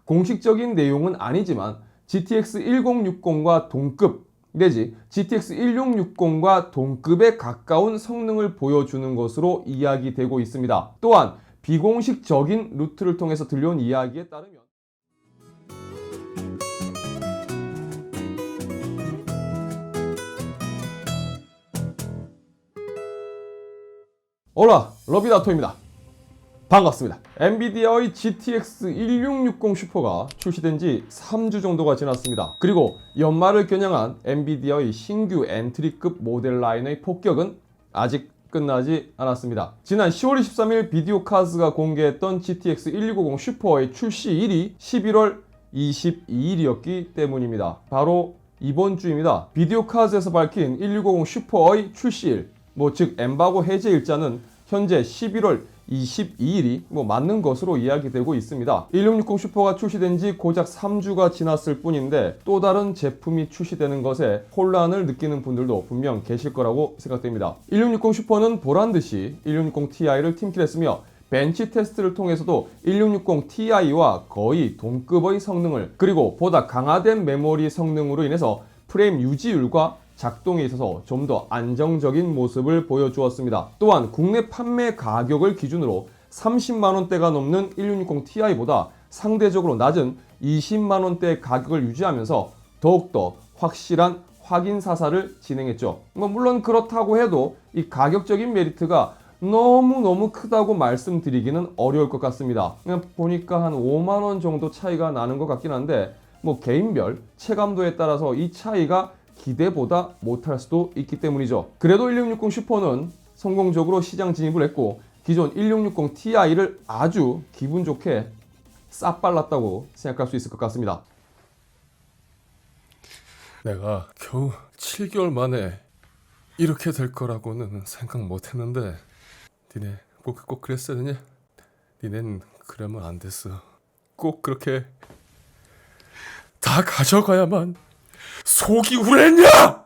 공식적인 내용은 아니지만 GTX 1060과 동급 내지 GTX 1660과 동급에 가까운 성능을 보여주는 것으로 이야기되고 있습니다. 또한 비공식적인 루트를 통해서 들려온 이야기에 따르면 올라 러비다토입니다. 반갑습니다. 엔비디아의 GTX 1660 슈퍼가 출시된 지 3주 정도가 지났습니다. 그리고 연말을 겨냥한 엔비디아의 신규 엔트리급 모델 라인의 폭격은 아직 끝나지 않았습니다. 지난 10월 23일 비디오카스가 공개했던 GTX 1650 슈퍼의 출시일이 11월 22일이었기 때문입니다. 바로 이번 주입니다. 비디오카스에서 밝힌 1650 슈퍼의 출시일, 즉 엠바고 해제 일자는 현재 11월 22일이 맞는 것으로 이야기되고 있습니다. 1660 슈퍼가 출시된 지 고작 3주가 지났을 뿐인데 또 다른 제품이 출시되는 것에 혼란을 느끼는 분들도 분명 계실 거라고 생각됩니다. 1660 슈퍼는 보란듯이 1660 Ti를 팀킬했으며 벤치 테스트를 통해서도 1660 Ti와 거의 동급의 성능을, 그리고 보다 강화된 메모리 성능으로 인해서 프레임 유지율과 작동에 있어서 좀 더 안정적인 모습을 보여주었습니다. 또한 국내 판매 가격을 기준으로 30만원대가 넘는 1660 Ti보다 상대적으로 낮은 20만원대 가격을 유지하면서 더욱더 확실한 확인 사살을 진행했죠. 물론 그렇다고 해도 이 가격적인 메리트가 너무너무 크다고 말씀드리기는 어려울 것 같습니다. 그냥 보니까 한 5만원 정도 차이가 나는 것 같긴 한데 개인별 체감도에 따라서 이 차이가 기대보다 못할 수도 있기 때문이죠. 그래도 1660 슈퍼는 성공적으로 시장 진입을 했고 기존 1660 Ti를 아주 기분 좋게 싹 발랐다고 생각할 수 있을 것 같습니다. 내가 겨우 7개월 만에 이렇게 될 거라고는 생각 못 했는데 니네 꼭 그랬어야 되냐? 니넨 그러면 안 됐어. 꼭 그렇게 다 가져가야만 속이 우랬냐?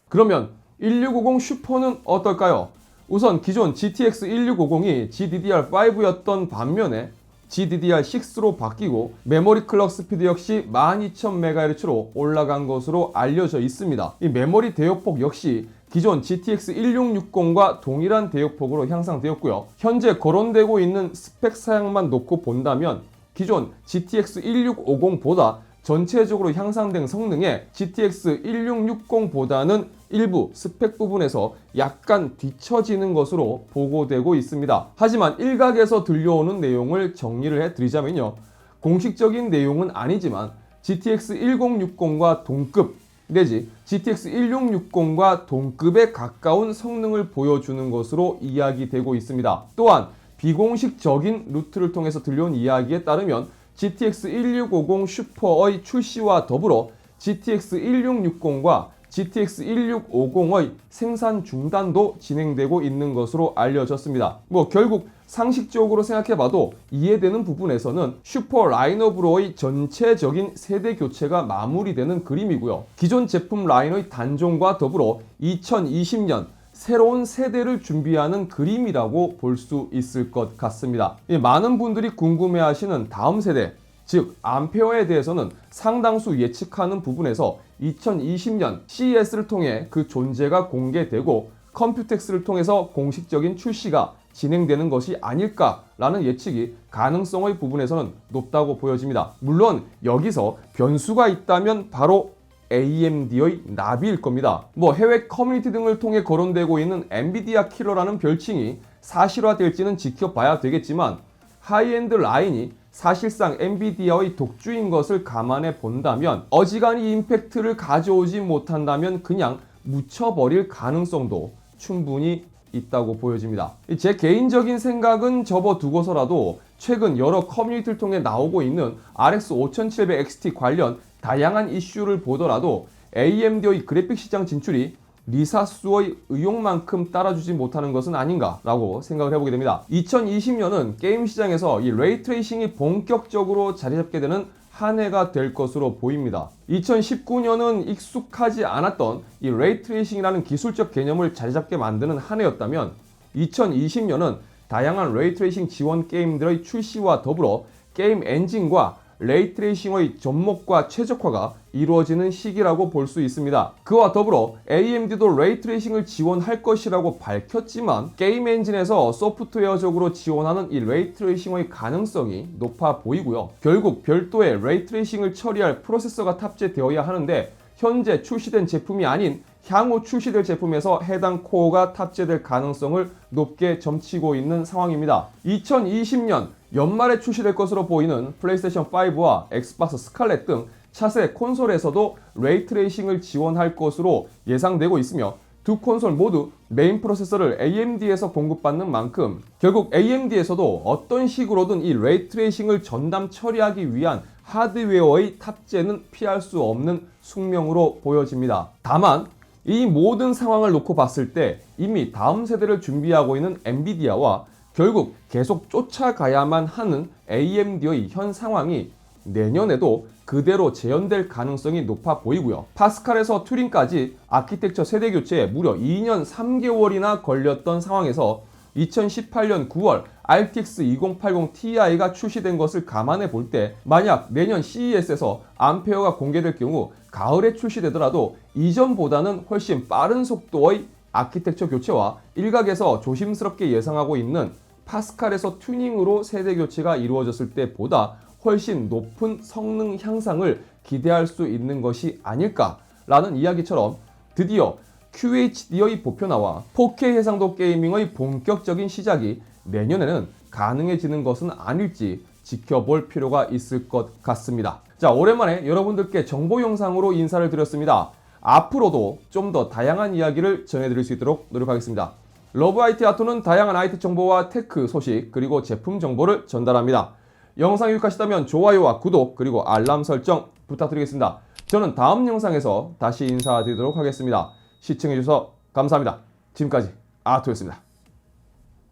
그러면 1650 슈퍼는 어떨까요? 우선 기존 GTX 1650이 GDDR5였던 반면에 GDDR6로 바뀌고 메모리 클럭 스피드 역시 12000MHz로 올라간 것으로 알려져 있습니다. 이 메모리 대역폭 역시 기존 GTX 1660과 동일한 대역폭으로 향상되었고요. 현재 거론되고 있는 스펙 사양만 놓고 본다면 기존 GTX 1650보다 전체적으로 향상된 성능에 GTX 1660보다는 일부 스펙 부분에서 약간 뒤처지는 것으로 보고되고 있습니다. 하지만 일각에서 들려오는 내용을 정리를 해드리자면요. 공식적인 내용은 아니지만 GTX 1060과 동급 내지 GTX 1660과 동급에 가까운 성능을 보여주는 것으로 이야기되고 있습니다. 또한 비공식적인 루트를 통해서 들려온 이야기에 따르면 GTX 1650 슈퍼의 출시와 더불어 GTX 1660과 GTX 1650의 생산 중단도 진행되고 있는 것으로 알려졌습니다. 결국 상식적으로 생각해봐도 이해되는 부분에서는 슈퍼 라인업으로의 전체적인 세대 교체가 마무리되는 그림이고요. 기존 제품 라인의 단종과 더불어 2020년 새로운 세대를 준비하는 그림이라고 볼 수 있을 것 같습니다. 많은 분들이 궁금해하시는 다음 세대, 즉 암페어에 대해서는 상당수 예측하는 부분에서 2020년 CES를 통해 그 존재가 공개되고 컴퓨텍스를 통해서 공식적인 출시가 진행되는 것이 아닐까라는 예측이 가능성의 부분에서는 높다고 보여집니다. 물론 여기서 변수가 있다면 바로 AMD의 나비일 겁니다. 해외 커뮤니티 등을 통해 거론되고 있는 엔비디아 킬러라는 별칭이 사실화될지는 지켜봐야 되겠지만 하이엔드 라인이 사실상 엔비디아의 독주인 것을 감안해 본다면 어지간히 임팩트를 가져오지 못한다면 그냥 묻혀버릴 가능성도 충분히 있다고 보여집니다. 제 개인적인 생각은 접어두고서라도 최근 여러 커뮤니티를 통해 나오고 있는 RX 5700XT 관련 다양한 이슈를 보더라도 AMD의 그래픽 시장 진출이 리사수의 의욕만큼 따라주지 못하는 것은 아닌가라고 생각을 해보게 됩니다. 2020년은 게임 시장에서 이 레이트레이싱이 본격적으로 자리잡게 되는 한 해가 될 것으로 보입니다. 2019년은 익숙하지 않았던 이 레이트레이싱이라는 기술적 개념을 자리잡게 만드는 한 해였다면 2020년은 다양한 레이트레이싱 지원 게임들의 출시와 더불어 게임 엔진과 레이트레이싱의 접목과 최적화가 이루어지는 시기라고 볼 수 있습니다. 그와 더불어 AMD도 레이트레이싱을 지원할 것이라고 밝혔지만 게임 엔진에서 소프트웨어적으로 지원하는 이 레이트레이싱의 가능성이 높아 보이고요. 결국 별도의 레이트레이싱을 처리할 프로세서가 탑재되어야 하는데 현재 출시된 제품이 아닌 향후 출시될 제품에서 해당 코어가 탑재될 가능성을 높게 점치고 있는 상황입니다. 2020년 연말에 출시될 것으로 보이는 플레이스테이션 5와 엑스박스 스칼렛 등 차세 콘솔에서도 레이트레이싱을 지원할 것으로 예상되고 있으며 두 콘솔 모두 메인 프로세서를 AMD에서 공급받는 만큼 결국 AMD에서도 어떤 식으로든 이 레이트레이싱을 전담 처리하기 위한 하드웨어의 탑재는 피할 수 없는 숙명으로 보여집니다. 다만 이 모든 상황을 놓고 봤을 때 이미 다음 세대를 준비하고 있는 엔비디아와 결국 계속 쫓아가야만 하는 AMD의 현 상황이 내년에도 그대로 재현될 가능성이 높아 보이고요. 파스칼에서 튜링까지 아키텍처 세대 교체에 무려 2년 3개월이나 걸렸던 상황에서 2018년 9월 RTX 2080 Ti가 출시된 것을 감안해 볼 때 만약 내년 CES에서 암페어가 공개될 경우 가을에 출시되더라도 이전보다는 훨씬 빠른 속도의 아키텍처 교체와 일각에서 조심스럽게 예상하고 있는 파스칼에서 튜닝으로 세대 교체가 이루어졌을 때보다 훨씬 높은 성능 향상을 기대할 수 있는 것이 아닐까라는 이야기처럼 드디어 QHD의 보편화와 4K 해상도 게이밍의 본격적인 시작이 내년에는 가능해지는 것은 아닐지 지켜볼 필요가 있을 것 같습니다. 자, 오랜만에 여러분들께 정보 영상으로 인사를 드렸습니다. 앞으로도 좀 더 다양한 이야기를 전해드릴 수 있도록 노력하겠습니다. 러브 IT 아토는 다양한 IT 정보와 테크 소식 그리고 제품 정보를 전달합니다. 영상이 유익하시다면 좋아요와 구독 그리고 알람 설정 부탁드리겠습니다. 저는 다음 영상에서 다시 인사드리도록 하겠습니다. 시청해주셔서 감사합니다. 지금까지 아토였습니다.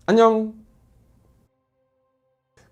안녕.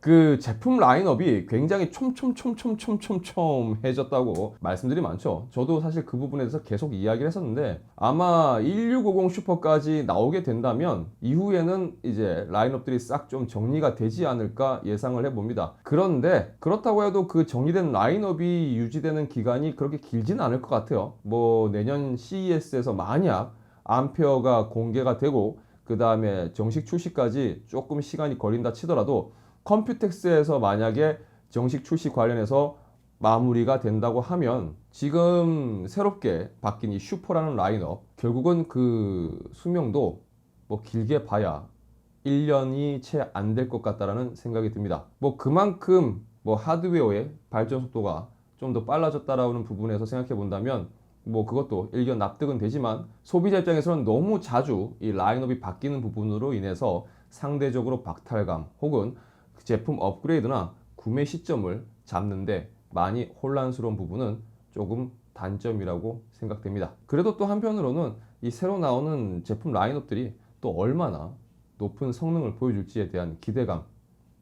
그 제품 라인업이 굉장히 촘촘해졌다고 말씀들이 많죠. 저도 사실 그 부분에 대해서 계속 이야기를 했었는데 아마 1650 슈퍼까지 나오게 된다면 이후에는 이제 라인업들이 싹 좀 정리가 되지 않을까 예상을 해봅니다. 그런데 그렇다고 해도 그 정리된 라인업이 유지되는 기간이 그렇게 길지는 않을 것 같아요. 뭐 내년 CES에서 만약 암페어가 공개가 되고 그 다음에 정식 출시까지 조금 시간이 걸린다 치더라도 컴퓨텍스에서 만약에 정식 출시 관련해서 마무리가 된다고 하면 지금 새롭게 바뀐 이 슈퍼라는 라인업 결국은 그 수명도 뭐 길게 봐야 1년이 채 안 될 것 같다라는 생각이 듭니다. 뭐 그만큼 뭐 하드웨어의 발전 속도가 좀 더 빨라졌다라는 부분에서 생각해 본다면 뭐 그것도 일견 납득은 되지만 소비자 입장에서는 너무 자주 이 라인업이 바뀌는 부분으로 인해서 상대적으로 박탈감 혹은 제품 업그레이드나 구매 시점을 잡는데 많이 혼란스러운 부분은 조금 단점이라고 생각됩니다. 그래도 또 한편으로는 이 새로 나오는 제품 라인업들이 또 얼마나 높은 성능을 보여줄지에 대한 기대감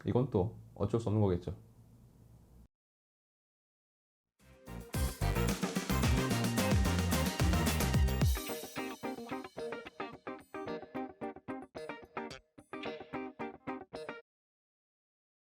이건 또 어쩔 수 없는 거겠죠.